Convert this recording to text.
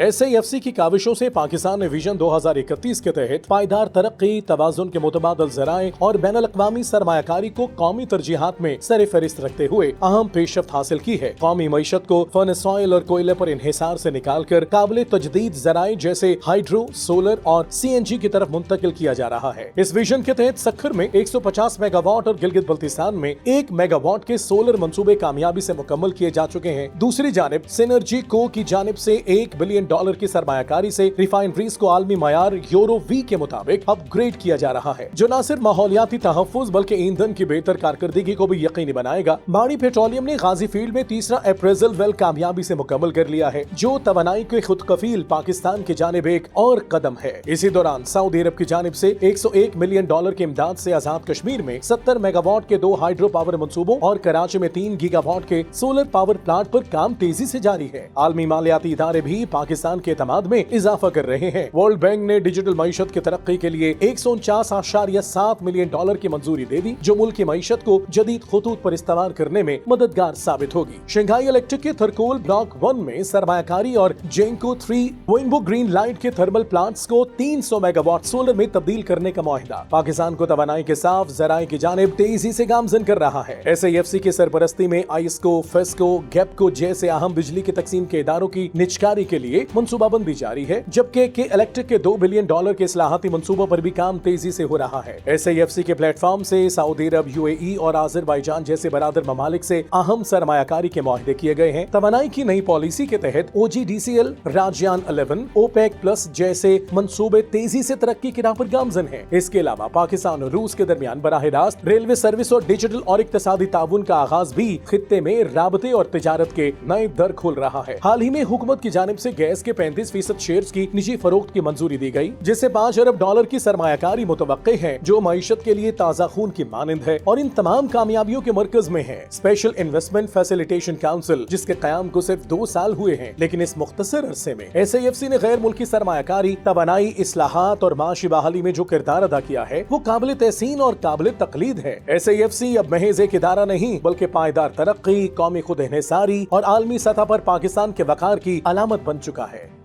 SAFC की काविशों से पाकिस्तान ने विजन 2031 के तहत पायदार तरक्की, तवाज़ुन के मुतबादल ज़राए और बैनुल-अक़वामी सरमायाकारी को कौमी तरजीहात में सर-ए-फ़हरिस्त रखते हुए अहम पेशरफ्त हासिल की है। कौमी मईशत को फर्नेस ऑयल और कोयले पर इन्हिसार से निकाल कर काबिल तजदीद ज़राए जैसे हाइड्रो, सोलर और CNG की तरफ मुंतकिल किया जा रहा है। इस विजन के तहत सखर में 150 मेगावाट और गिलगित बल्तिस्तान में 1 मेगावाट के सोलर मंसूबे कामयाबी से मुकम्मल किए जा चुके हैं। दूसरी जानिब सिनर्जी को की जानिब से $1 बिलियन की सरमायाकारी से रिफाइनरीज को आलमी मयार यूरो V के मुताबिक अपग्रेड किया जा रहा है, जो न सिर्फ माहौलियाती तहफ्फुज बल्कि ईंधन की बेहतर कारकर्दगी को भी यकीनी बनाएगा। बाड़ी पेट्रोलियम ने गाजी फील्ड में तीसरा अप्रेजल वेल कामयाबी से मुकम्मल कर लिया है, जो तवानाई के खुद कफील पाकिस्तान की जानिब एक और कदम है। इसी दौरान सऊदी अरब की जानिब से $101 मिलियन की इमदाद से आजाद कश्मीर में 70 मेगावाट के 2 हाइड्रो पावर मंसूबों और कराची में 3 गीगावाट के सोलर पावर प्लांट पर काम तेजी से जारी है। आलमी मालियाती इदारे भी पाकिस्तान के एतमाद में इजाफा कर रहे हैं। वर्ल्ड बैंक ने डिजिटल मईशत की तरक्की के लिए $149.7 मिलियन की मंजूरी दे दी, जो मुल्क की मईशत को जदीद खतूत पर इस्तेमाल करने में मददगार साबित होगी। शंघाई इलेक्ट्रिक के थरकोल ब्लॉक 1 में सरमायाकारी और जेंको 3 विंगबो ग्रीन लाइट के थर्मल प्लांट्स को 300 मेगावाट सोलर में तब्दील करने का मुआहिदा पाकिस्तान को तवानाई के साफ जराए की जानिब तेजी से गामजन कर रहा है। SAFC की सरपरस्ती में आइस्को, फेस्को, गैपको जैसे अहम बिजली की तकसीम के इदारों की निचकारी के लिए मंसूबाबंदी जारी है, जबकि के इलेक्ट्रिक के $2 बिलियन के इस्लाहाती मंसूबों पर भी काम तेजी से हो रहा है। SAFC के प्लेटफॉर्म से सऊदी अरब, UAE और आज़रबाईजान जैसे बरादर ममालिक से अहम सरमायाकारी के मुआहदे किए गए हैं। तवानाई की नई पॉलिसी के तहत OGDCL, राजियान 11, OPEC प्लस जैसे मंसूबे तेजी से तरक्की की राह पर गामजन है। इसके अलावा पाकिस्तान और रूस के दरमियान बराह रास्त रेलवे सर्विस और डिजिटल और इक्तिसादी ताउन का आगाज भी खित्ते में राबते और तिजारत के नए दर खोल रहा है। हाल ही में हुकूमत की जानिब से गैस के 35% शेयर्स की निजी फरोख्त की मंजूरी दी गई, जिससे $5 अरब की सरमायाकारी मुतवक्के है, जो मईशत के लिए ताज़ा खून की मानंद है और इन तमाम कामयाबियों के मरकज में है स्पेशल इन्वेस्टमेंट फैसिलिटेशन काउंसिल, जिसके कयाम को सिर्फ 2 साल हुए हैं। लेकिन इस मुख्तसर अरसे में SAFC ने गैर मुल्की सरमायाकारी, तवानाई, इस्लाहात और माशी बहाली में जो किरदार अदा किया है, वो काबिल तहसीन और काबिल तकलीद है। SAFC अब महज एक इदारा नहीं, बल्कि पायदार तरक्की, कौमी खुद इन्हिसारी और आलमी सतह पर पाकिस्तान के वकार की अलामत बन चुका है।